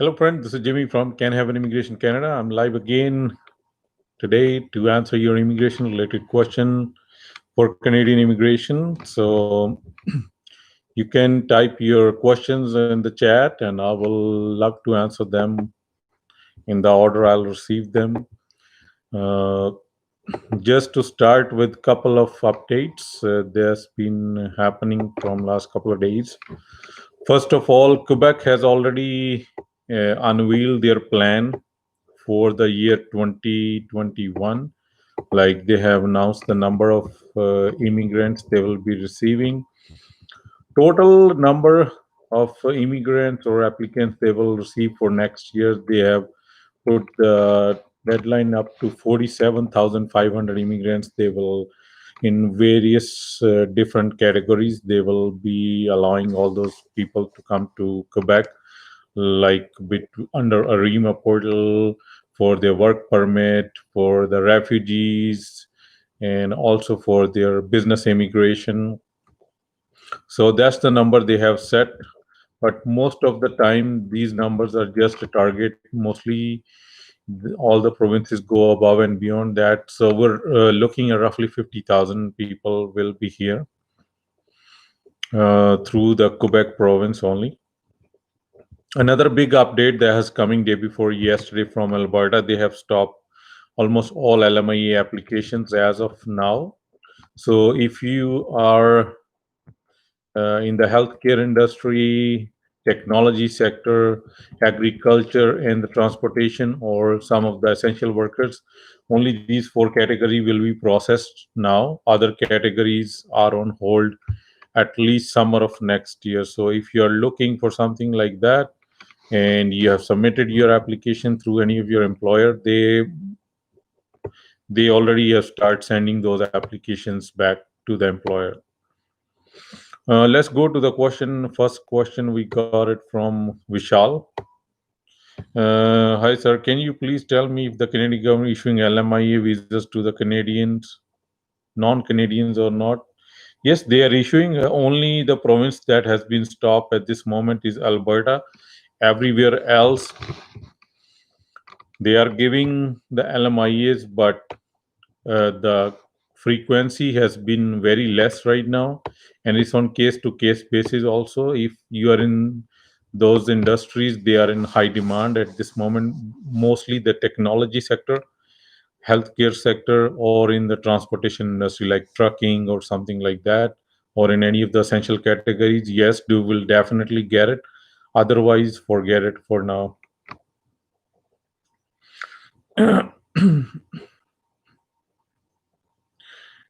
Hello, friend. This is Jimmy from Can Have an Immigration Canada. I'm live again today to answer your immigration related question for Canadian immigration. So you can type your questions in the chat, and I will love to answer them in the order I'll receive them. Uh, just to start with a couple of updates, there's been happening from last couple of days. First of all, Quebec has already unveiled their plan for the year 2021. Like they have announced the number of immigrants they will be receiving, total number of immigrants or applicants they will receive for next year. They have put the deadline up to 47,500 immigrants. They will, in various different categories, they will be allowing all those people to come to Quebec, like under a REMA portal, for their work permit, for the refugees, and also for their business immigration. So that's the number they have set. But most of the time, these numbers are just a target. Mostly, all the provinces go above and beyond that. So we're looking at roughly 50,000 people will be here through the Quebec province only. Another big update that has coming day before yesterday from Alberta, they have stopped almost all LMIA applications as of now. So if you are in the healthcare industry, technology sector, agriculture, and the transportation, or some of the essential workers, only these four categories will be processed now. Other categories are on hold at least summer of next year. So if you are looking for something like that, and you have submitted your application through any of your employer, they already have started sending those applications back to the employer. Let's go to the question. First question, we got it from Vishal. Hi sir, can you please tell me if the Canadian government issuing LMIA visas to the Canadians, non-Canadians or not? Yes, they are issuing. Only the province that has been stopped at this moment is Alberta. Everywhere else, they are giving the LMIAs, but the frequency has been very less right now, and it's on case to case basis also. If you are in those industries, they are in high demand at this moment, mostly the technology sector, healthcare sector, or in the transportation industry like trucking or something like that, or in any of the essential categories. Yes, you will definitely get it. Otherwise, forget it for now.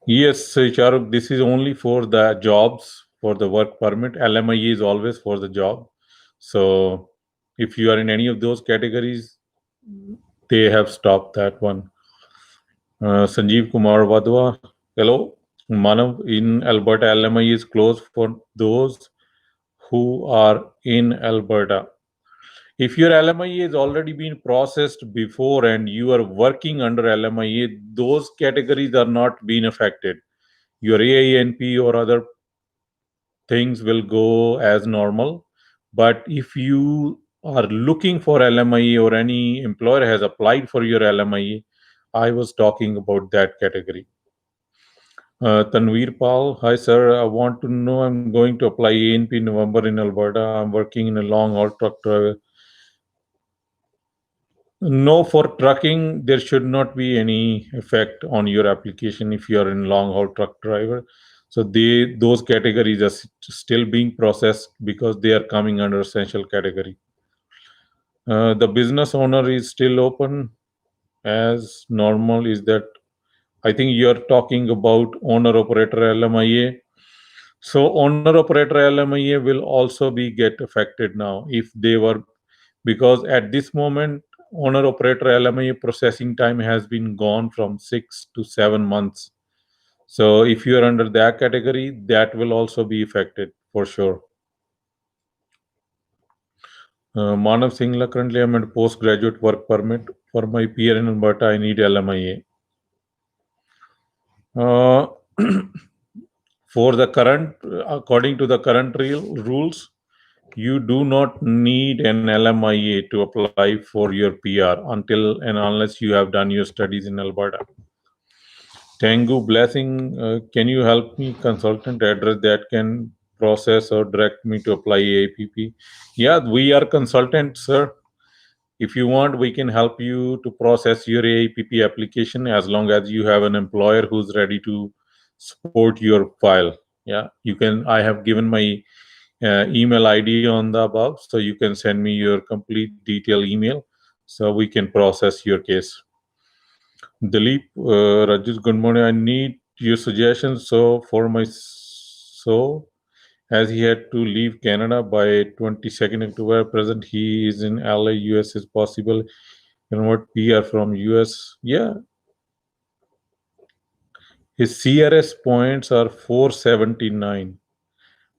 Yes, Charuk, this is only for the jobs, for the work permit. LMIE is always for the job. So if you are in any of those categories, they have stopped that one. Sanjeev Kumar Wadhwa, hello. Manav, in Alberta, LMIE is closed for those who are in Alberta. If your LMIA has already been processed before and you are working under LMIA, those categories are not being affected. Your AINP or other things will go as normal. But if you are looking for LMIA or any employer has applied for your LMIA, I was talking about that category. Tanveer Pal, hi sir, I want to know, I'm going to apply ANP in November in Alberta. I'm working in a long haul truck driver. No, for trucking, there should not be any effect on your application if you are in long haul truck driver. So those categories are still being processed because they are coming under essential category. The business owner is still open as normal. Is that, I think you are talking about owner operator LMIA. So owner operator LMIA will also be get affected now if they were, because at this moment owner operator LMIA processing time has been gone from 6 to 7 months. So if you are under that category, that will also be affected for sure. Manav Singla, currently I'm at postgraduate work permit. For my peer in Alberta, I need LMIA. For the current, according to the current rules, You do not need an LMIA to apply for your PR until and unless you have done your studies in Alberta. Tangu Blessing, can you help me consultant address that can process or direct me to apply AAPP? Yeah, we are consultants, sir. If you want, we can help you to process your AAPP application as long as you have an employer who's ready to support your file. Yeah, you can. I have given my email ID on the above, so you can send me your complete detailed email so we can process your case. Dilip, Rajit, good morning. I need your suggestions. As he had to leave Canada by 22nd October, present he is in LA, US. Is possible convert PR from US? Yeah, his CRS points are 479,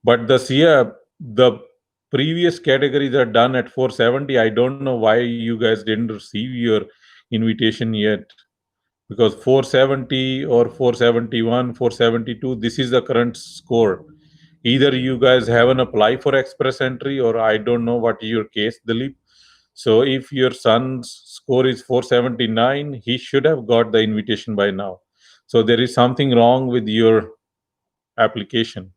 but the previous categories are done at 470. I don't know why you guys didn't receive your invitation yet, because 470 or 471, 472, this is the current score. Either you guys haven't applied for express entry, or I don't know what your case, Dilip. So if your son's score is 479, he should have got the invitation by now. So there is something wrong with your application.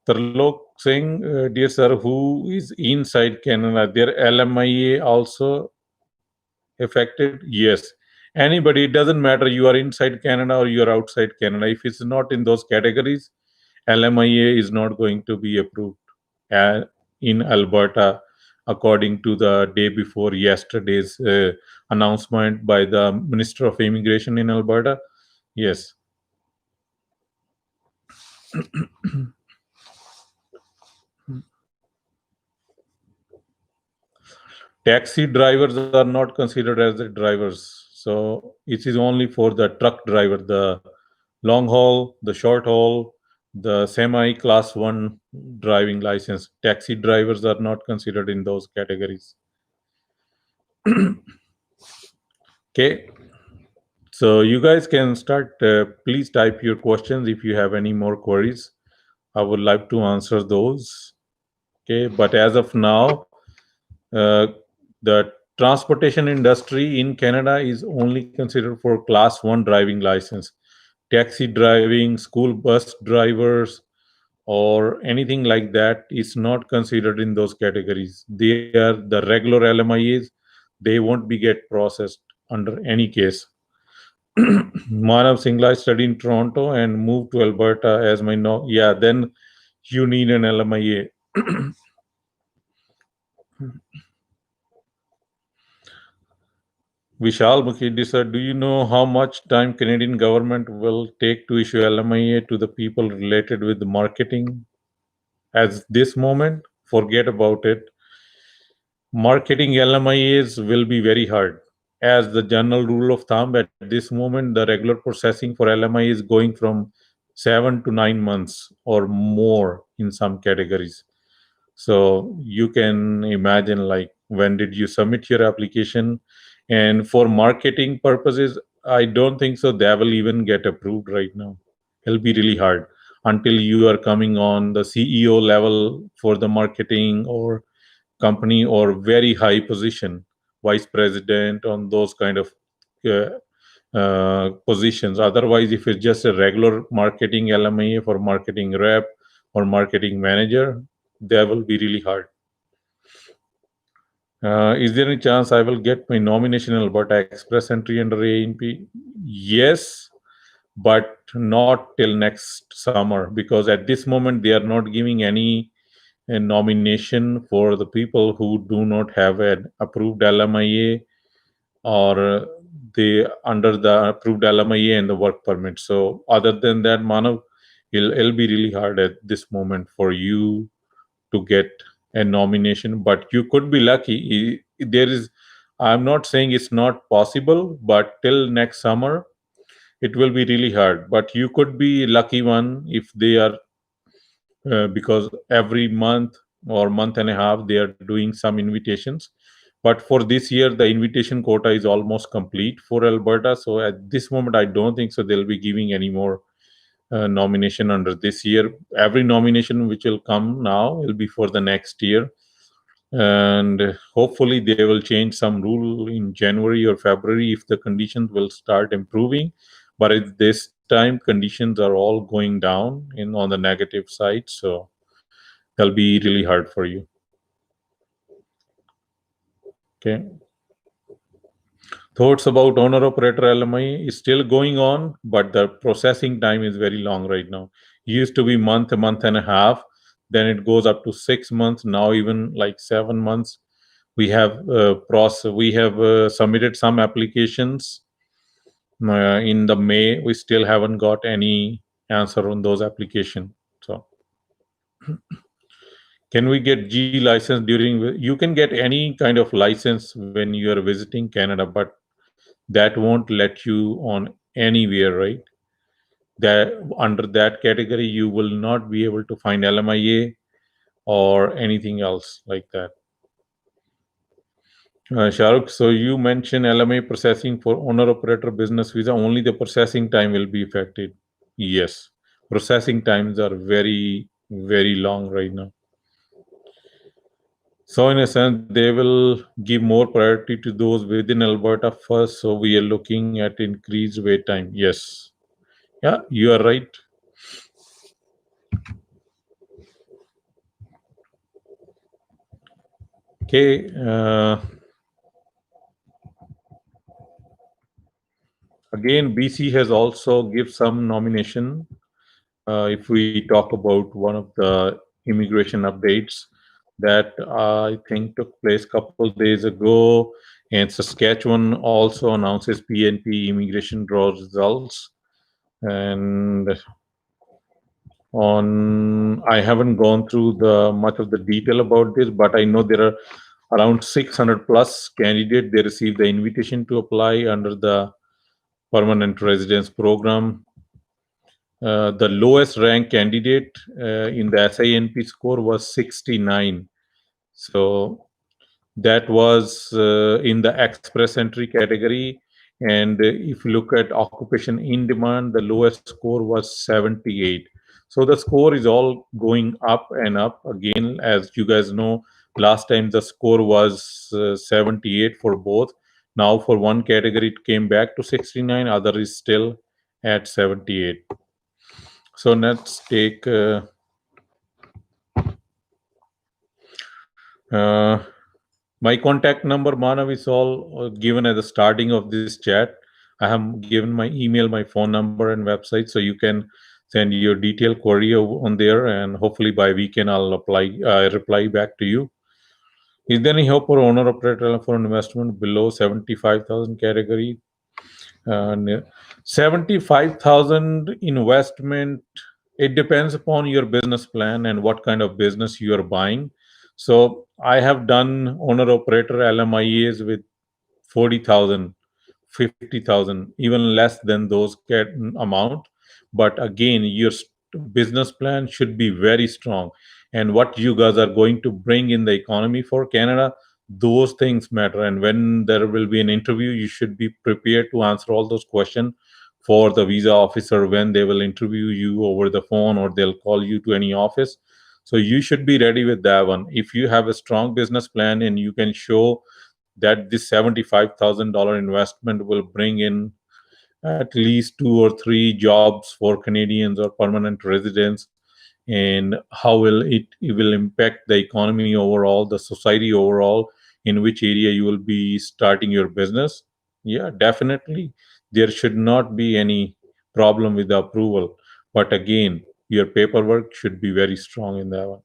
Tarlok saying, dear sir, who is inside Canada, their LMIA also affected? Yes. Anybody, it doesn't matter you are inside Canada or you are outside Canada. If it's not in those categories, LMIA is not going to be approved in Alberta, according to the day before yesterday's announcement by the Minister of Immigration in Alberta. Yes. Taxi drivers are not considered as the drivers. So it is only for the truck driver, the long haul, the short haul, the semi class 1 driving license. Taxi drivers are not considered in those categories. Okay. So you guys can start. Please type your questions if you have any more queries. I would like to answer those. Okay. But as of now, uh, the transportation industry in Canada is only considered for class 1 driving license. Taxi driving, school bus drivers, or anything like that is not considered in those categories. They are the regular LMIAs. They won't be get processed under any case. Manav Singla studied in Toronto and moved to Alberta as my no. Yeah, then you need an LMIA. Vishal Mukhidi sir, do you know how much time Canadian government will take to issue LMIA to the people related with marketing? At this moment, forget about it. Marketing LMIAs will be very hard. As the general rule of thumb, at this moment, the regular processing for LMI is going from 7 to 9 months or more in some categories. So you can imagine, like, when did you submit your application? And for marketing purposes, I don't think so they will even get approved right now. It'll be really hard until you are coming on the CEO level for the marketing or company, or very high position, vice president, on those kind of positions. Otherwise, if it's just a regular marketing LMA for marketing rep or marketing manager, that will be really hard. Is there any chance I will get my nomination in Alberta Express entry under ANP? Yes, but not till next summer, because at this moment they are not giving any nomination for the people who do not have an approved LMIA, or they under the approved LMIA and the work permit. So other than that, Manav, it'll be really hard at this moment for you to get a nomination, but you could be lucky. There is, I'm not saying it's not possible, but till next summer, it will be really hard. But you could be lucky one if they are, because every month or month and a half they are doing some invitations. But for this year, the invitation quota is almost complete for Alberta. So at this moment, I don't think so they'll be giving any more nomination under this year. Every nomination which will come now will be for the next year, and hopefully they will change some rule in January or February if the conditions will start improving. But at this time, conditions are all going down in on the negative side, so that'll be really hard for you. Okay. Thoughts about owner operator LMI is still going on, but the processing time is very long right now. It used to be a month and a half, then it goes up to 6 months. Now even like 7 months. We have submitted some applications in the May. We still haven't got any answer on those applications. So can we get G license during? You can get any kind of license when you are visiting Canada, but that won't let you on anywhere, right? That under that category, you will not be able to find LMIA or anything else like that. Shahrukh, so you mentioned LMI processing for owner operator business visa, only the processing time will be affected. Yes, processing times are very, very long right now. So, in a sense, they will give more priority to those within Alberta first. So, we are looking at increased wait time. Yes. Yeah, you are right. Okay. Again, BC has also give some nomination. If we talk about one of the immigration updates that I think took place a couple days ago, and Saskatchewan also announces PNP immigration draw results. And on, I haven't gone through the much of the detail about this, but I know there are around 600 plus candidates. They received the invitation to apply under the permanent residence program. The lowest ranked candidate in the SINP score was 69. So that was in the express entry category. And if you look at occupation in demand, the lowest score was 78. So the score is all going up and up. Again, as you guys know, last time the score was 78 for both. Now for one category, it came back to 69, other is still at 78. So let's take uh, my contact number, Manav, is all given at the starting of this chat. I have given my email, my phone number, and website, so you can send your detailed query on there, and hopefully by weekend I'll reply back to you. Is there any hope for owner operator for investment below 75,000 category? And 75,000 investment, it depends upon your business plan and what kind of business you are buying. So I have done owner operator LMIAs with 40,000, 50,000, even less than those amount. But again, your business plan should be very strong. And what you guys are going to bring in the economy for Canada, those things matter. And when there will be an interview, you should be prepared to answer all those questions for the visa officer when they will interview you over the phone or they'll call you to any office. So you should be ready with that one. If you have a strong business plan and you can show that this $75,000 investment will bring in at least 2 or 3 jobs for Canadians or permanent residents, and how will it will impact the economy overall, the society overall, in which area you will be starting your business. Yeah, definitely, there should not be any problem with the approval. But again, your paperwork should be very strong in that one.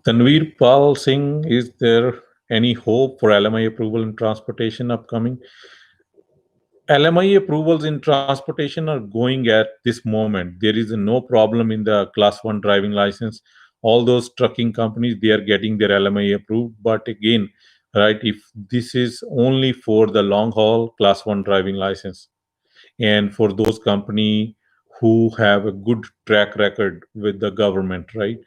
Tanveer Pal Singh, is there any hope for LMI approval in transportation upcoming? LMI approvals in transportation are going at this moment. There is no problem in the class 1 driving license. All those trucking companies, they are getting their LMI approved. But again, right, if this is only for the long haul class 1 driving license, and for those company who have a good track record with the government, right?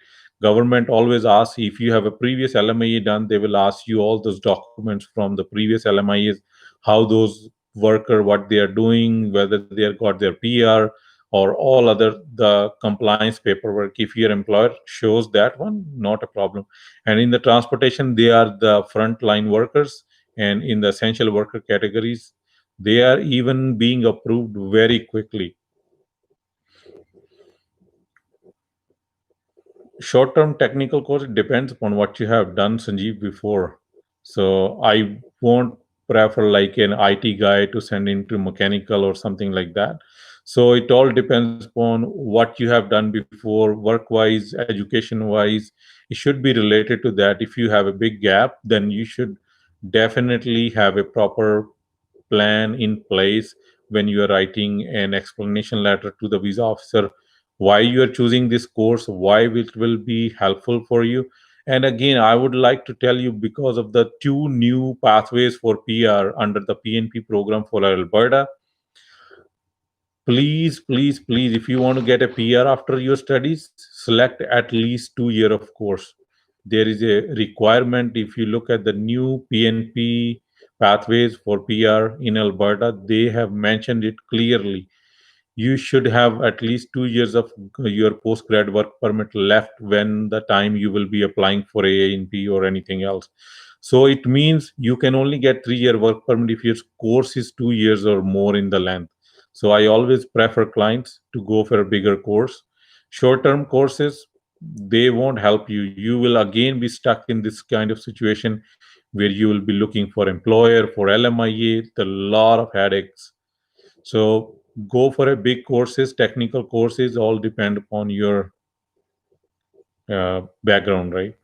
Government always asks, if you have a previous LMIA done, they will ask you all those documents from the previous LMIAs, how those worker, what they are doing, whether they are got their PR or all other the compliance paperwork. If your employer shows that one, not a problem. And in the transportation, they are the frontline workers, and in the essential worker categories, they are even being approved very quickly. Short-term technical course, it depends upon what you have done, Sanjeev, before. So I won't prefer like an IT guy to send into mechanical or something like that. So it all depends upon what you have done before, work-wise, education-wise. It should be related to that. If you have a big gap, then you should definitely have a proper plan in place when you are writing an explanation letter to the visa officer, why you are choosing this course, why it will be helpful for you. And again, I would like to tell you, because of the two new pathways for PR under the PNP program for Alberta, please, if you want to get a PR after your studies, select at least 2 year of course. There is a requirement. If you look at the new PNP pathways for PR in Alberta, they have mentioned it clearly. You should have at least 2 years of your post-grad work permit left when the time you will be applying for ANP or anything else. So it means you can only get 3 year work permit if your course is 2 years or more in the length. So I always prefer clients to go for a bigger course. Short-term courses, they won't help you. You will again be stuck in this kind of situation where you will be looking for employer, for LMIA, a lot of headaches. So go for a big courses, technical courses, all depend upon your background, right?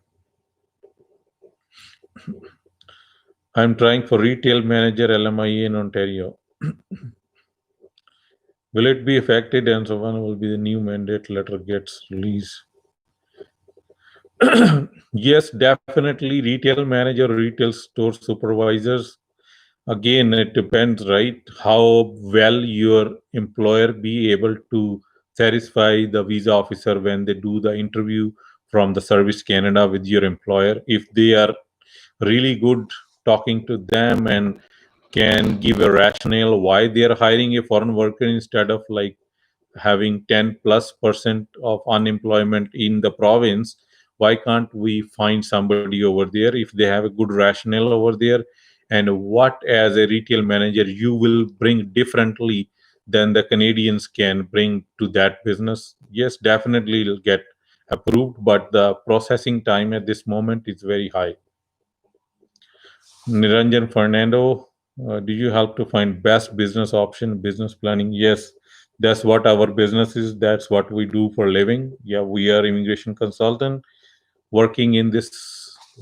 I'm trying for retail manager LMIA in Ontario. Will it be affected, and so when will be the new mandate letter gets released? Yes, definitely. Retail manager, retail store supervisors. Again, it depends, right? How well your employer be able to satisfy the visa officer when they do the interview from the Service Canada with your employer. If they are really good talking to them and can give a rationale why they are hiring a foreign worker instead of like having 10+% of unemployment in the province, why can't we find somebody over there if they have a good rationale over there, and what as a retail manager you will bring differently than the Canadians can bring to that business? Yes, definitely it'll get approved, but the processing time at this moment is very high. Niranjan Fernando, do you help to find best business option, business planning? Yes, that's what our business is. That's what we do for living. Yeah, we are immigration consultant working in this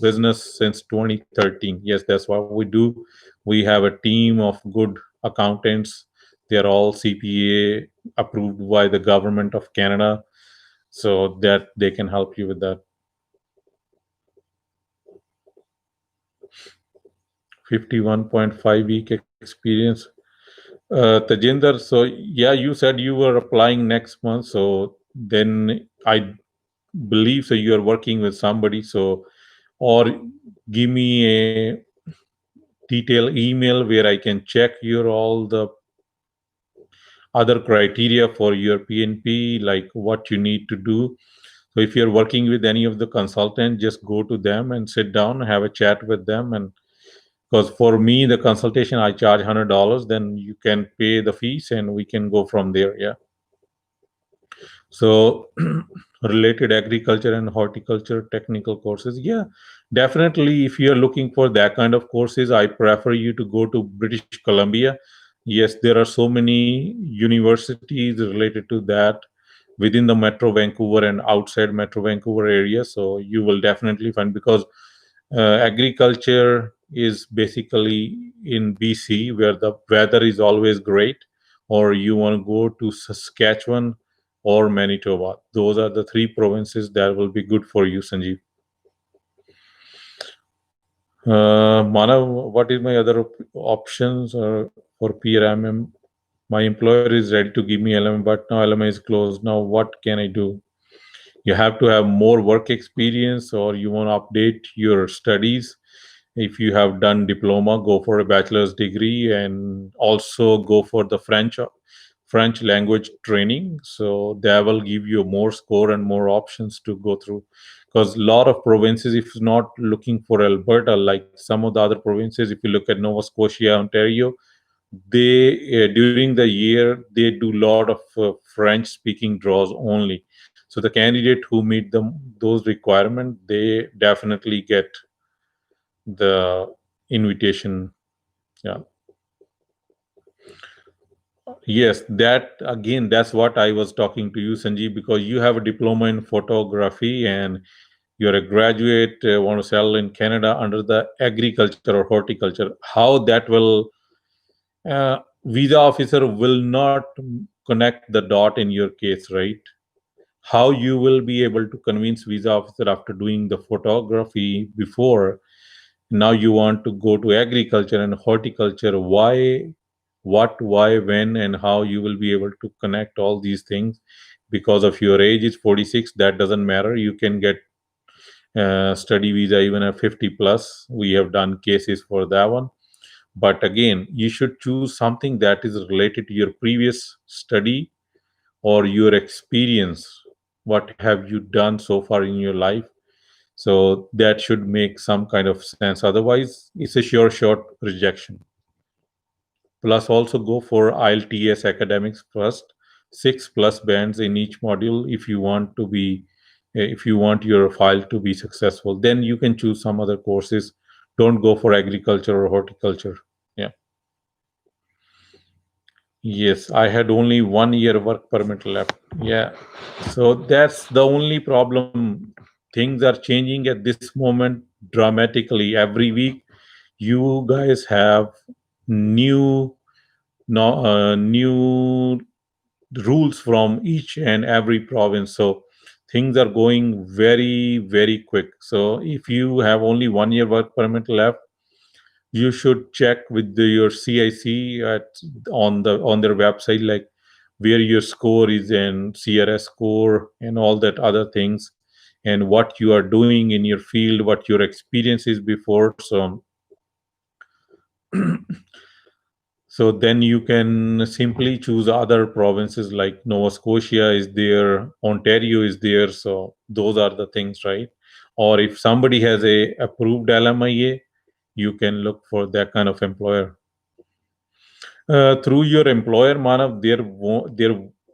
business since 2013. Yes, that's what we do. We have a team of good accountants. They're all CPA approved by the government of Canada, so that they can help you with that. 51.5 week experience. Tajinder, so yeah, you said you were applying next month. So then I believe so you are working with somebody. So, or give me a detailed email where I can check your all the other criteria for your PNP, like what you need to do. So if you're working with any of the consultants, just go to them and sit down, have a chat with them. And because for me, the consultation, I charge $100, then you can pay the fees and we can go from there. Yeah. So related agriculture and horticulture technical courses, yeah, definitely. If you are looking for that kind of courses, I prefer you to go to British Columbia. Yes, there are so many universities related to that within the Metro Vancouver and outside Metro Vancouver area. So you will definitely find, because agriculture is basically in BC where the weather is always great, or you want to go to Saskatchewan or Manitoba. Those are the three provinces that will be good for you, Sanjeev. Manav, what is my other options for PRMM? My employer is ready to give me LMA, but now LMA is closed. Now, what can I do? You have to have more work experience, or you want to update your studies. If you have done diploma, go for a bachelor's degree, and also go for the French language training. So that will give you more score and more options to go through. Because a lot of provinces, if not looking for Alberta, like some of the other provinces, if you look at Nova Scotia, Ontario, they during the year they do a lot of French speaking draws only. So the candidate who meet those requirements, they definitely get the invitation. Yeah. Yes, that again, that's what I was talking to you, Sanjeev, because you have a diploma in photography and you're a graduate, want to settle in Canada under the agriculture or horticulture. How that will, visa officer will not connect the dot in your case, right? How you will be able to convince visa officer after doing the photography before, now you want to go to agriculture and horticulture? Why, what, why, when, and how you will be able to connect all these things? Because of your age is 46, that doesn't matter. You can get study visa even at 50 plus. We have done cases for that one. But again, you should choose something that is related to your previous study or your experience. What have you done so far in your life? So that should make some kind of sense. Otherwise, it's a sure shot rejection. Plus, also go for IELTS academics first, 6 plus bands in each module if you want to be, if you want your file to be successful. Then you can choose some other courses. Don't go for agriculture or horticulture. Yeah. Yes, I had only 1 year work permit left. Yeah. So that's the only problem. Things are changing at this moment dramatically. Every week, you guys have new no, new rules from each and every province. So things are going very, very quick. So if you have only 1 year work permit left, you should check with your CIC on their website, like where your score is and CRS score and all that other things, and what you are doing in your field, what your experience is before. So then you can simply choose other provinces, like Nova Scotia is there, Ontario is there. So those are the things, right? Or if somebody has a approved LMIA, you can look for that kind of employer. Through your employer, Manav, there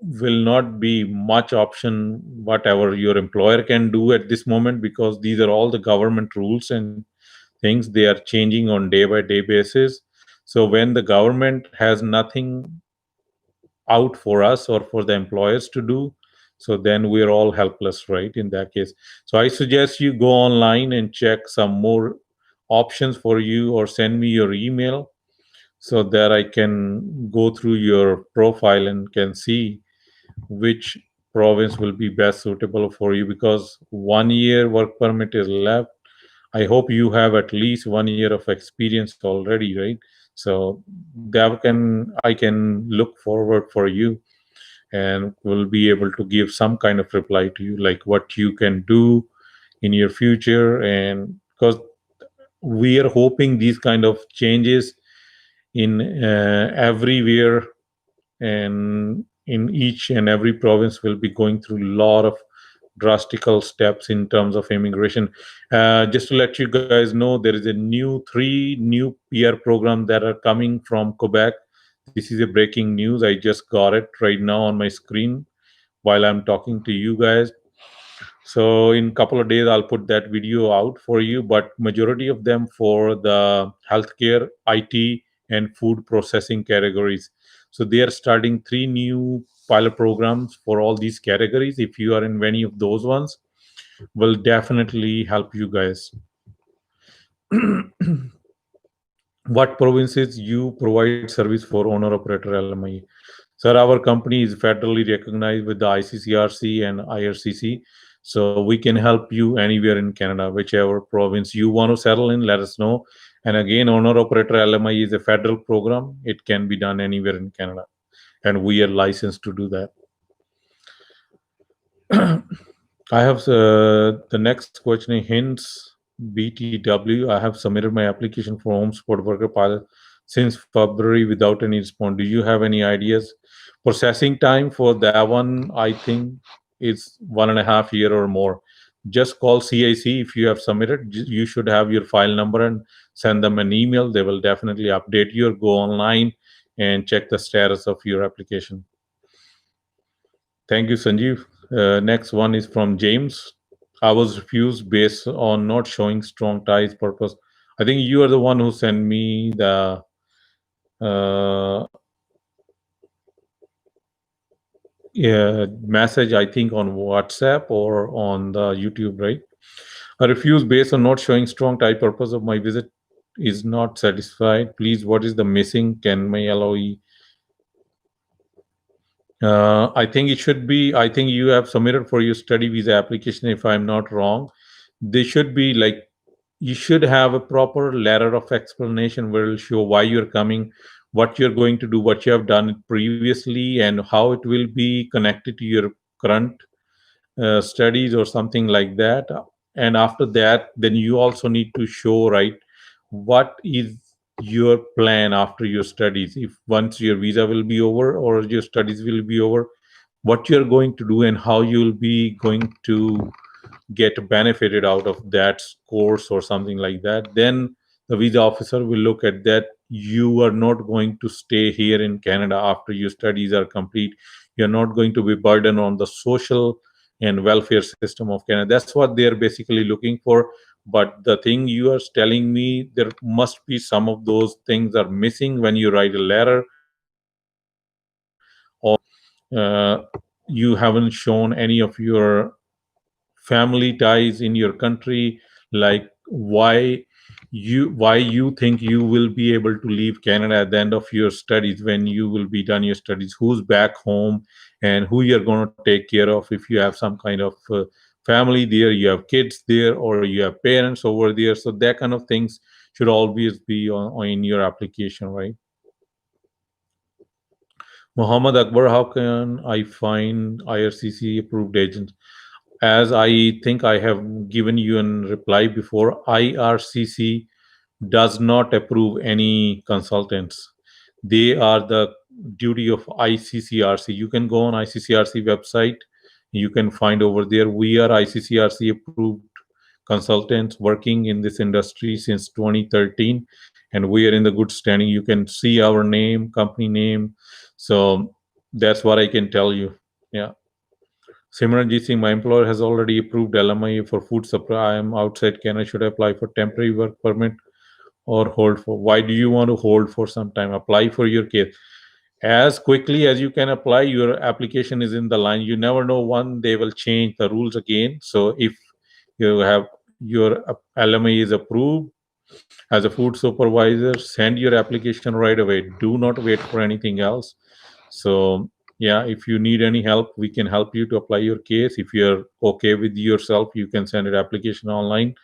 will not be much option whatever your employer can do at this moment, because these are all the government rules and things. They are changing on day by day basis. So when the government has nothing out for us or for the employers to do, so then we're all helpless, right, in that case. So I suggest you go online and check some more options for you, or send me your email so that I can go through your profile and can see which province will be best suitable for you. Because 1 year work permit is left. I hope you have at least 1 year of experience already, right? So that can I can look forward for you, and will be able to give some kind of reply to you, like what you can do in your future. And because we are hoping these kind of changes in everywhere, and in each and every province will be going through a lot of drastical steps in terms of immigration. Just to let you guys know, there is a three new PR program that are coming from Quebec. This is a breaking news. I just got it right now on my screen while I'm talking to you guys. So in couple of days, I'll put that video out for you. But majority of them for the healthcare, IT, and food processing categories. So they are starting three new pilot programs for all these categories. If you are in any of those ones, will definitely help you guys. What provinces you provide service for owner operator LMI? Sir, our company is federally recognized with the ICCRC and IRCC. So we can help you anywhere in Canada, whichever province you want to settle in, let us know. And again, owner operator LMI is a federal program. It can be done anywhere in Canada, and we are licensed to do that. I have the next question, hints BTW, I have submitted my application for home support worker pilot since February without any response. Do you have any ideas? Processing time for that one, I think, is 1.5 year or more. Just call CIC if you have submitted. You should have your file number and send them an email. They will definitely update you or go online and check the status of your application. Thank you, Sanjeev. Next one is from James. I was refused based on not showing strong ties purpose. I think you are the one who sent me the uh, message, I think, on WhatsApp or on the YouTube, right? A refuse based on not showing strong tie purpose of my visit is not satisfied. Please, what is the missing? Can my LOE? I think it should be. I think you have submitted for your study visa application, if I'm not wrong. They should be like you should have a proper letter of explanation where it'll show why you're coming, what you're going to do, what you have done previously, and how it will be connected to your current studies or something like that. And after that, then you also need to show, right, what is your plan after your studies. If once your visa will be over or your studies will be over, what you're going to do and how you'll be going to get benefited out of that course or something like that. Then the visa officer will look at that. You are not going to stay here in Canada after your studies are complete. You're not going to be burdened on the social and welfare system of Canada. That's what they're basically looking for. But the thing you are telling me, there must be some of those things are missing when you write a letter, or you haven't shown any of your family ties in your country, like why you think you will be able to leave Canada at the end of your studies. When you will be done your studies, who's back home and who you're going to take care of. If you have some kind of family there, you have kids there, or you have parents over there, so that kind of things should always be in your application, right? Muhammad Akbar, how can I find IRCC approved agents? As I think I have given you a reply before, IRCC does not approve any consultants. They are the duty of ICCRC. You can go on ICCRC website. You can find over there. We are ICCRC approved consultants working in this industry since 2013, and we are in the good standing. You can see our name, company name. So that's what I can tell you. Yeah. Simranjit Singh, my employer has already approved LMI for food supply. I am outside Canada. Should I apply for temporary work permit or hold for? Why do you want to hold for some time? Apply for your case as quickly as you can. Apply. Your application is in the line. You never know when they will change the rules again. So if you have your LMI is approved as a food supervisor, send your application right away. Do not wait for anything else. So yeah, if you need any help, we can help you to apply your case. If you're okay with yourself, you can send an application online,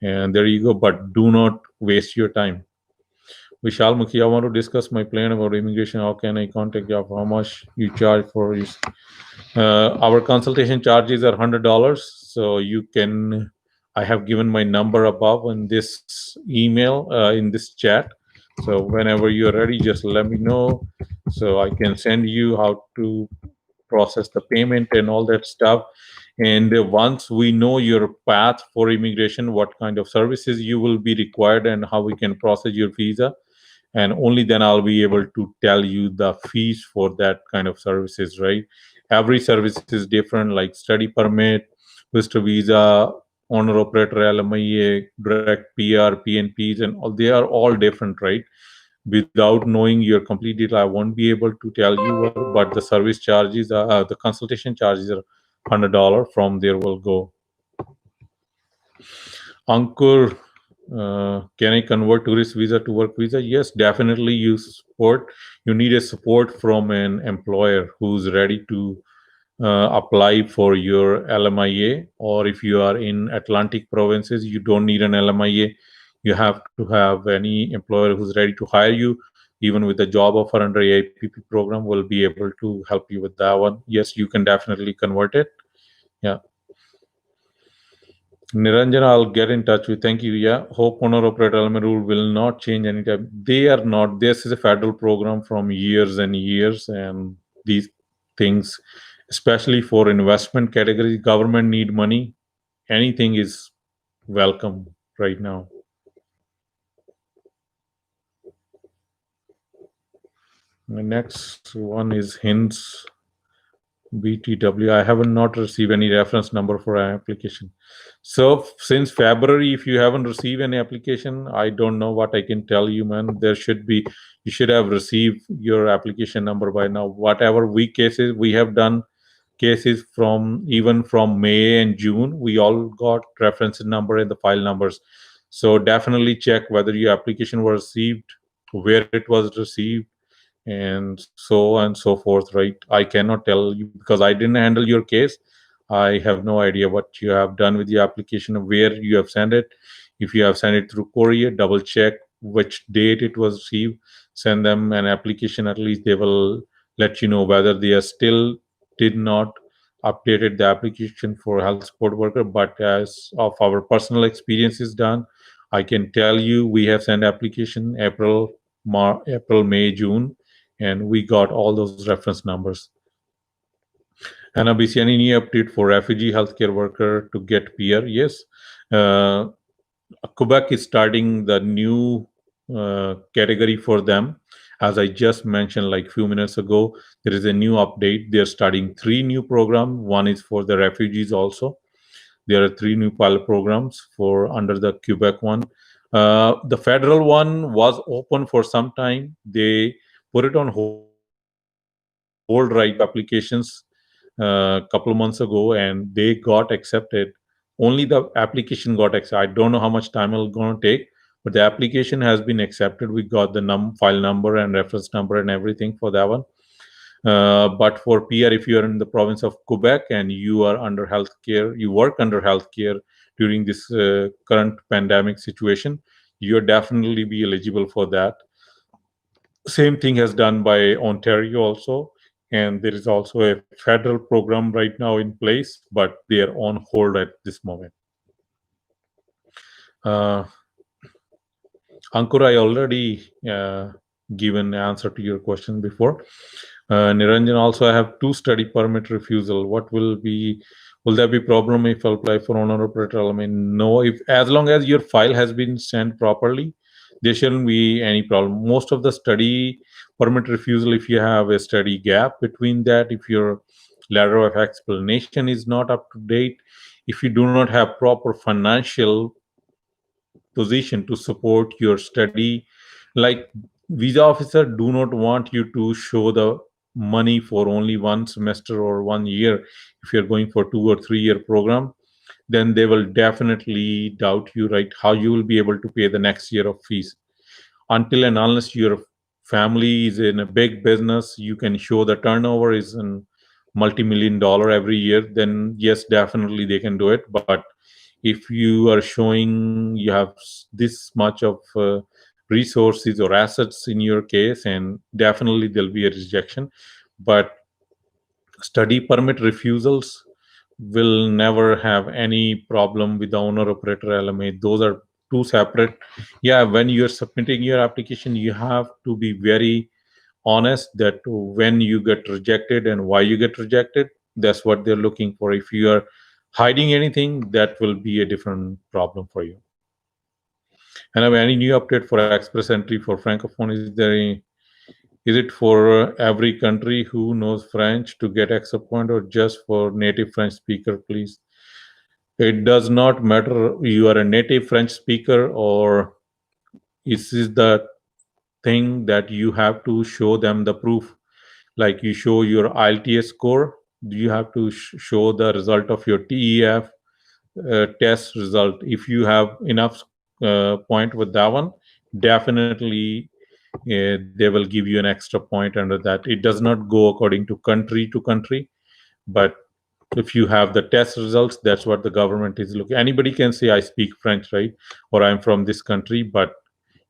and there you go. But do not waste your time. Vishal Mukhi, I want to discuss my plan about immigration. How can I contact you? How much you charge for this? Our consultation charges are $100. So you can, I have given my number above in this email, in this chat. So whenever you're ready, just let me know. So I can send you how to process the payment and all that stuff. And once we know your path for immigration, what kind of services you will be required and how we can process your visa, and only then I'll be able to tell you the fees for that kind of services, right? Every service is different, like study permit, visitor visa, owner operator LMIA, direct PR, PNPs, and all, they are all different, right? Without knowing your complete detail, I won't be able to tell you, but the service charges, the consultation charges are $100. From there will go. Ankur, can I convert tourist visa to work visa? Yes, definitely. You need a support from an employer who's ready to apply for your LMIA. Or if you are in Atlantic provinces, you don't need an LMIA. You have to have any employer who's ready to hire you. Even with the job offer under AIPP program, will be able to help you with that one. Yes, you can definitely convert it. Yeah. Niranjan, I'll get in touch with. Thank you. Yeah, hope owner operator element rule will not change anytime. They are not. This is a federal program from years and years, and these things, especially for investment category, government need money. Anything is welcome right now. The next one is hints BTW. I haven't not received any reference number for an application. So since February, if you haven't received any application, I don't know what I can tell you, man. There should be, you should have received your application number by now. Whatever we cases we have done, cases from even from May and June, we all got reference number and the file numbers. So definitely check whether your application was received, where it was received, and so on and so forth, right? I cannot tell you because I didn't handle your case. I have no idea what you have done with your application, where you have sent it. If you have sent it through courier, double check which date it was received. Send them an application. At least they will let you know whether they are still did not updated the application for health support worker. But as of our personal experience is done, I can tell you we have sent application April, May, June, and we got all those reference numbers. And abc any new update for refugee healthcare worker to get PR? Yes, uh, Quebec is starting the new category for them. As I just mentioned like few minutes ago, there is a new update. They're starting 3 new programs. One is for the refugees also. There are 3 new pilot programs for under the Quebec one. The federal one was open for some time. They put it on hold right now. They received applications a couple of months ago, and they got accepted. Only the application got accepted. I don't know how much time it's going to take, but the application has been accepted. We got the file number and reference number and everything for that one. But for PR, if you are in the province of Quebec and you are under healthcare, you work under healthcare during this current pandemic situation, you're definitely be eligible for that. Same thing has done by Ontario also, and there is also a federal program right now in place, but they are on hold at this moment. Uh, Ankur, I already given answer to your question before. Niranjan, also I have 2 study permit refusal. What will there be problem if I apply for owner operator? I mean, no, if as long as your file has been sent properly, there shouldn't be any problem. Most of the study permit refusal, if you have a study gap between that, if your letter of explanation is not up to date, if you do not have proper financial position to support your study, like visa officer do not want you to show the money for only 1 semester or 1 year. If you're going for 2 or 3 year program, then they will definitely doubt you, right? How you will be able to pay the next year of fees until and unless your family is in a big business, you can show the turnover is in multi-million dollar every year, then yes, definitely they can do it. But if you are showing you have this much of resources or assets in your case, and definitely there'll be a rejection. But study permit refusals will never have any problem with the owner operator LMA. Those are two separate. Yeah, when you're submitting your application, you have to be very honest that when you get rejected and why you get rejected. That's what they're looking for. If you are hiding anything, that will be a different problem for you. And have any new update for express entry for francophone? Is it for every country who knows French to get extra point, or just for native French speaker, please? It does not matter you are a native French speaker, or this is the thing that you have to show them the proof. Like you show your IELTS score, you have to show the result of your TEF test result. If you have enough point with that one, definitely they will give you an extra point under that. It does not go according to country, but if you have the test results, that's what the government is looking. Anybody can say I speak French, right, or I'm from this country, but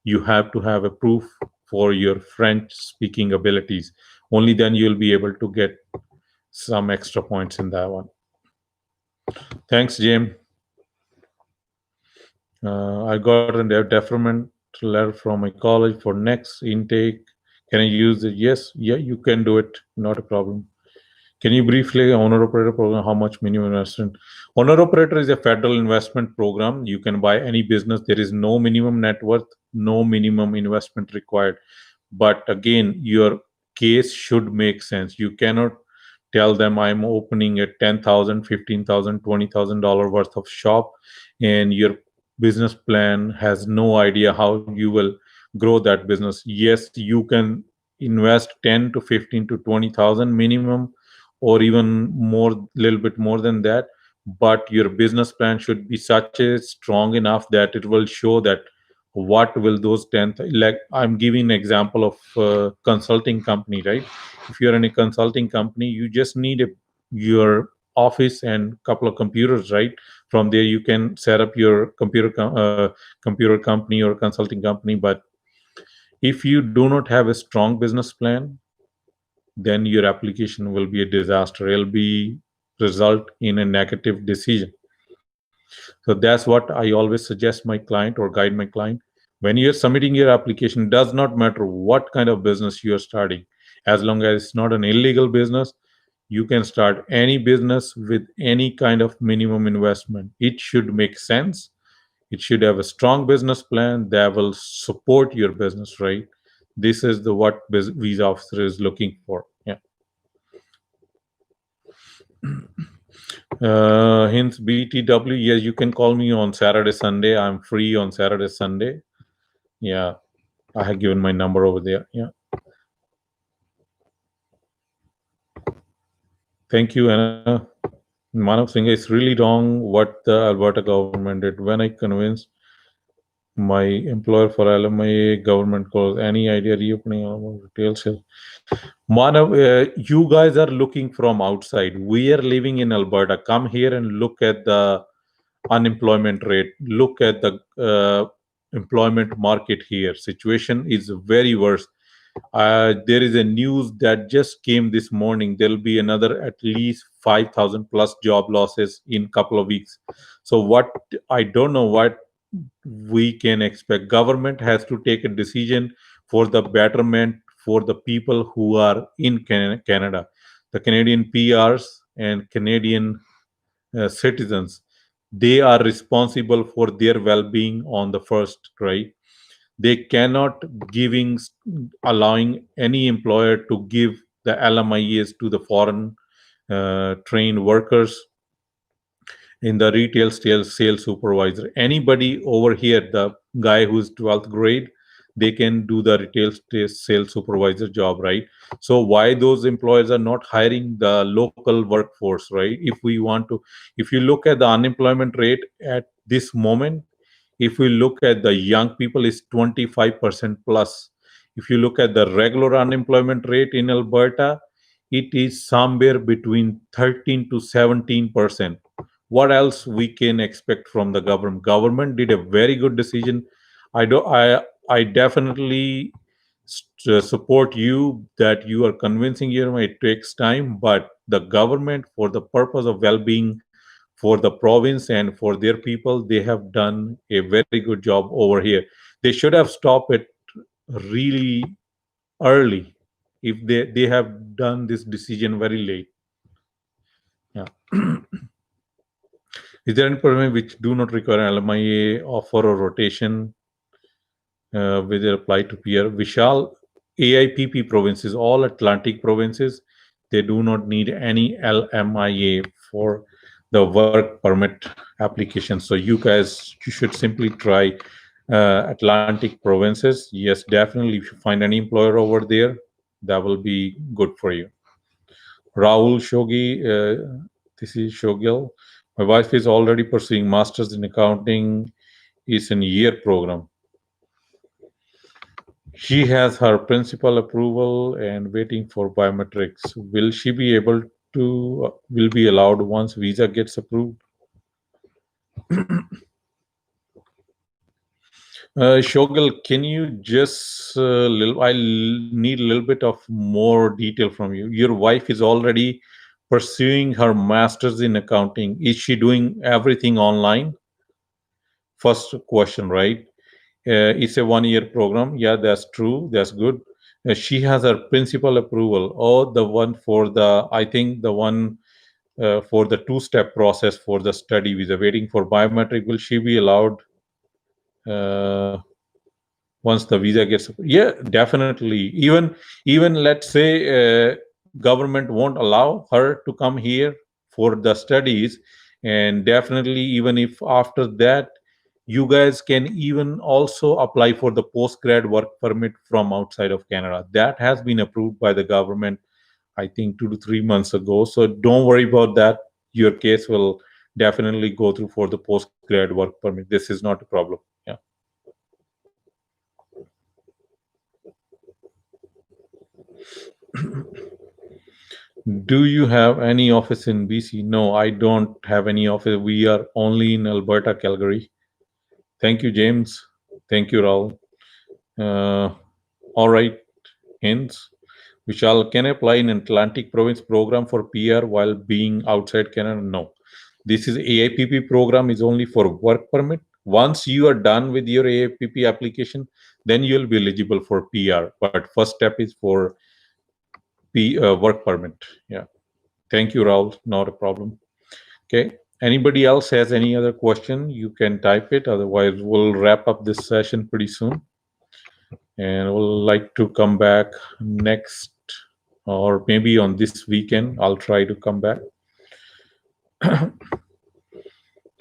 you have to have a proof for your French speaking abilities. Only then you'll be able to get some extra points in that one. Thanks, Jim. I got a deferment letter from my college for next intake. Can I use it? Yes, yeah, you can do it. Not a problem. Can you briefly owner operator program? How much minimum investment? Owner operator is a federal investment program. You can buy any business. There is no minimum net worth, no minimum investment required. But again, your case should make sense. You cannot tell them I'm opening a 10,000, 15,000, $20,000 worth of shop, and your business plan has no idea how you will grow that business. Yes, you can invest 10 to 15 to 20,000 minimum, or even more, little bit more than that. But your business plan should be such a strong enough that it will show that what will those 10, like I'm giving an example of consulting company, right? If you're in a consulting company, you just need your office and couple of computers, right? From there you can set up your computer company or consulting company. But if you do not have a strong business plan, then your application will be a disaster. It'll be result in a negative decision. So that's what I always suggest my client or guide my client. When you're submitting your application, does not matter what kind of business you are starting, as long as it's not an illegal business. You can start any business with any kind of minimum investment. It should make sense. It should have a strong business plan that will support your business, right? This is the what visa officer is looking for. Yeah. Hence BTW. Yes, you can call me on Saturday, Sunday. I'm free on Saturday, Sunday. Yeah, I have given my number over there. Yeah. Thank you, Anna. Manav Singh, it's really wrong what the Alberta government did. When I convinced my employer for LMIA government calls, any idea reopening retail sales? Manav, you guys are looking from outside. We are living in Alberta. Come here and look at the unemployment rate. Look at the employment market here. Situation is very worse. There is a news that just came this morning. There will be another at least 5,000 plus job losses in couple of weeks. So what, I don't know what we can expect. Government has to take a decision for the betterment for the people who are in Canada, the Canadian PRs and Canadian citizens. They are responsible for their well-being on the first, right? They cannot giving allowing any employer to give the LMIAs to the foreign trained workers in the retail sales supervisor. Anybody over here, the guy who's 12th grade, they can do the retail sales supervisor job, right? So why those employers are not hiring the local workforce, right? If you look at the unemployment rate at this moment, if we look at the young people, is 25% plus. If you look at the regular unemployment rate in Alberta, it is somewhere between 13 to 17%. What else we can expect from the government did a very good decision. I definitely support you that you are convincing your, it takes time, but the government, for the purpose of well-being for the province and for their people, they have done a very good job over here. They should have stopped it really early. If they have done this decision very late. Yeah. Is there any program which do not require an LMIA offer or rotation with a apply to peer? Vishal, AIPP provinces, all Atlantic provinces, they do not need any LMIA for the work permit application. So you guys, you should simply try Atlantic provinces. Yes, definitely. If you find any employer over there, that will be good for you. Rahul Shogi, this is Shogil. My wife is already pursuing masters in accounting. It's a year program. She has her principal approval and waiting for biometrics. Will she be able to? Will be allowed once visa gets approved? Shogil, can you just I need a little bit of more detail from you. Your wife is already pursuing her masters in accounting. Is she doing everything online first question, right? It's a 1 year program. Yeah, that's true. That's good. She has her principal approval. Oh, the one for the, I think the one for the two-step process for the study visa, waiting for biometric. Will she be allowed uh, once the visa gets? Yeah, definitely. Even let's say government won't allow her to come here for the studies, and definitely even if after that you guys can even also apply for the post-grad work permit from outside of Canada. That has been approved by the government, I think 2 to 3 months ago. So don't worry about that. Your case will definitely go through for the post-grad work permit. This is not a problem. Yeah. Do you have any office in BC? No, I don't have any office. We are only in Alberta, Calgary. Thank you, James. Thank you, Raul. All right, hence, Vishal, can I apply in Atlantic Province program for PR while being outside Canada? No. This is AIPP program is only for work permit. Once you are done with your AIPP application, then you'll be eligible for PR. But first step is for work permit. Yeah. Thank you, Raul. Not a problem. Okay. Anybody else has any other question? You can type it. Otherwise, we'll wrap up this session pretty soon. And we'll like to come back next, or maybe on this weekend. I'll try to come back.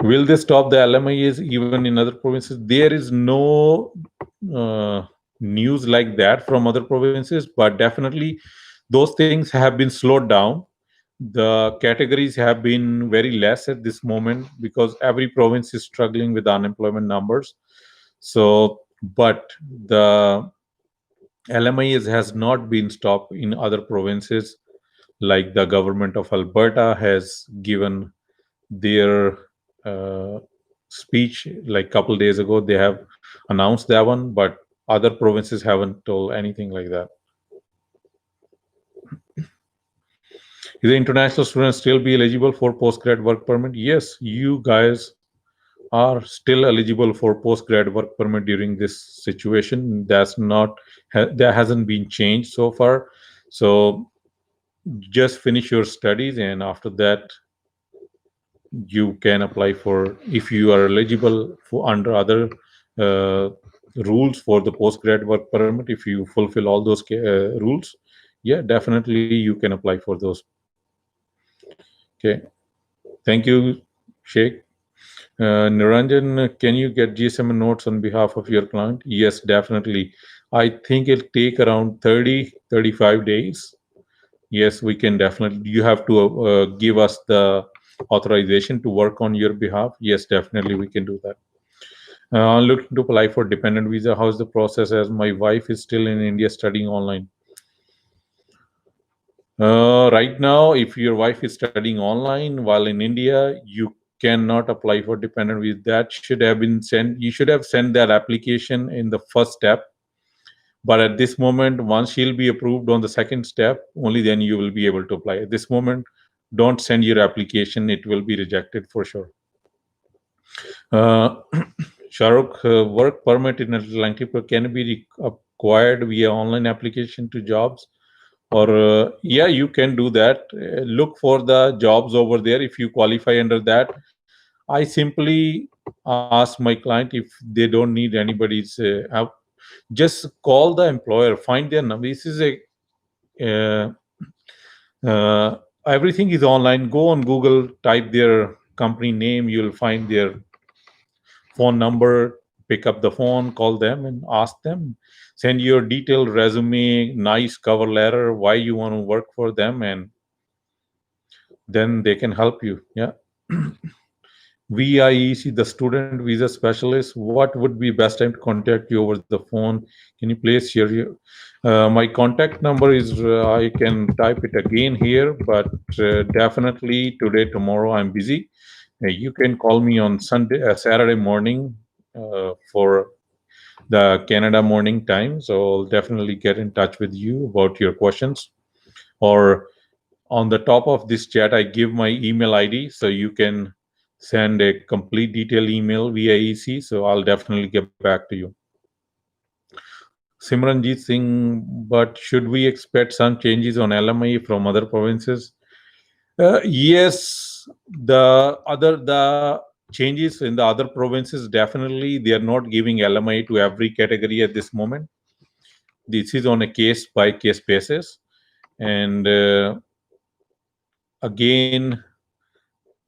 Will they stop the LMIAs even in other provinces? There is no news like that from other provinces, but definitely those things have been slowed down. The categories have been very less at this moment because every province is struggling with unemployment numbers. So, but the LMIS has not been stopped in other provinces, like the government of Alberta has given their uh, speech like a couple days ago. They have announced that one, but other provinces haven't told anything like that. Is the international student still be eligible for postgrad work permit? Yes, you guys are still eligible for postgrad work permit during this situation. That hasn't been changed so far. So just finish your studies, and after that you can apply for, if you are eligible for under other uh, rules for the postgrad work permit. If you fulfill all those rules, yeah, definitely you can apply for those. Okay, thank you, Sheikh. Niranjan, can you get GSM notes on behalf of your client? Yes, definitely. I think it'll take around 35 days. Yes, we can definitely. You have to give us the authorization to work on your behalf. Yes, definitely, we can do that. I'm looking to apply for dependent visa. How's the process, as my wife is still in India studying online? Right now, if your wife is studying online while in India, you cannot apply for dependent visa. That should have been sent. You should have sent that application in the first step. But at this moment, once she'll be approved on the second step, only then you will be able to apply. At this moment, don't send your application. It will be rejected for sure. Uh, Shahrukh, work permit in Atlantic can be acquired via online application to jobs, or yeah, you can do that. Look for the jobs over there. If you qualify under that, I simply ask my client if they don't need anybody's just call the employer, find their number. This is a everything is online. Go on Google, type their company name, you'll find their phone number. Pick up the phone, call them and ask them. Send your detailed resume, nice cover letter, why you want to work for them, and then they can help you. Yeah. VIEC, the student visa specialist. What would be best time to contact you over the phone? Can you please share your my contact number is I can type it again here, but definitely today, tomorrow I'm busy. You can call me on Saturday morning for the Canada morning time. So I'll definitely get in touch with you about your questions. Or on the top of this chat, I give my email ID, so you can send a complete detailed email via EC. So I'll definitely get back to you. Simranjit Singh, but should we expect some changes on LMI from other provinces? Yes, the changes in the other provinces, definitely they are not giving LMI to every category at this moment. This is on a case by case basis, and again,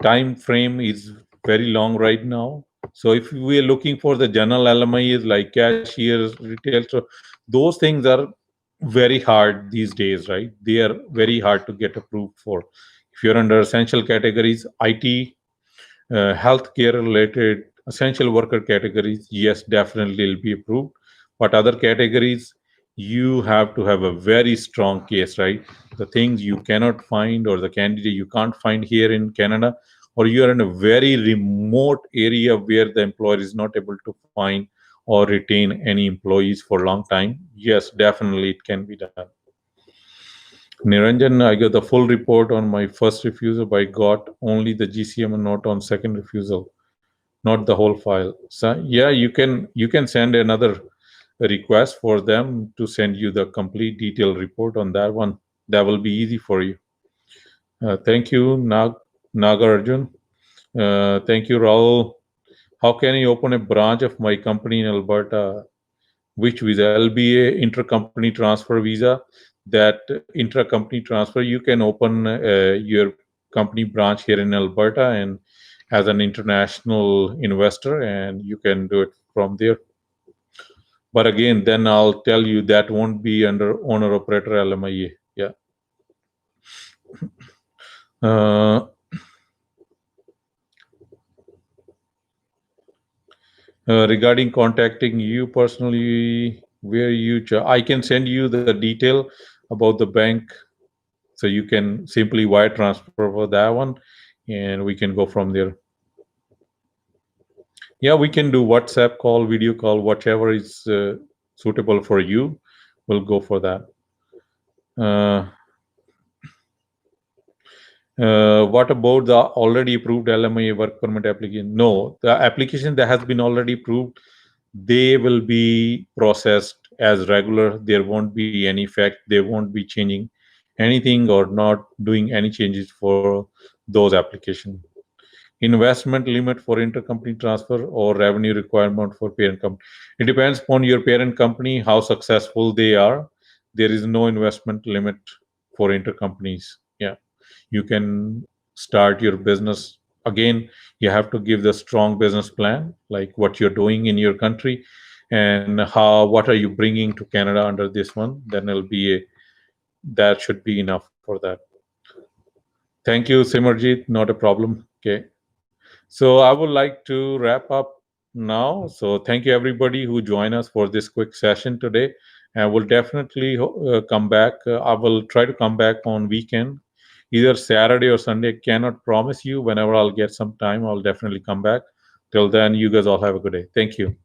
time frame is very long right now. So if we are looking for the general LMIs like cashiers, retail, so those things are very hard these days, right? They are very hard to get approved for. If you're under essential categories, IT, healthcare related essential worker categories, yes, definitely will be approved. But other categories, you have to have a very strong case, right? The things you cannot find, or the candidate you can't find here in Canada, or you are in a very remote area where the employer is not able to find or retain any employees for a long time, yes, definitely it can be done. Niranjan, I got the full report on my first refusal, but I got only the GCM and not on second refusal, not the whole file. So yeah, you can send another request for them to send you the complete detailed report on that one. That will be easy for you. Thank you, Nagarjun. Thank you, Raul. How can I open a branch of my company in Alberta? Which visa? Will be a intercompany transfer visa. That intercompany transfer, you can open your company branch here in Alberta and as an international investor, and you can do it from there. But again, then I'll tell you that won't be under owner operator LMIA. Yeah. Uh, regarding contacting you personally, where I can send you the detail about the bank, so you can simply wire transfer for that one, and we can go from there. Yeah, we can do WhatsApp call, video call, whatever is suitable for you. We'll go for that. Uh, what about the already approved LMI work permit application? No, the application that has been already approved, they will be processed as regular. There won't be any effect. They won't be changing anything or not doing any changes for those applications. Investment limit for intercompany transfer or revenue requirement for parent company. It depends upon your parent company, how successful they are. There is no investment limit for intercompanies. Yeah, you can start your business. Again, you have to give the strong business plan, like what you're doing in your country and what are you bringing to Canada under this one. Then it'll be that should be enough for that. Thank you, Simarjit. Not a problem. Okay. So I would like to wrap up now. So thank you everybody who joined us for this quick session today. And we'll definitely come back. I will try to come back on weekend, either Saturday or Sunday. Cannot promise you. Whenever I'll get some time, I'll definitely come back. Till then, you guys all have a good day. Thank you.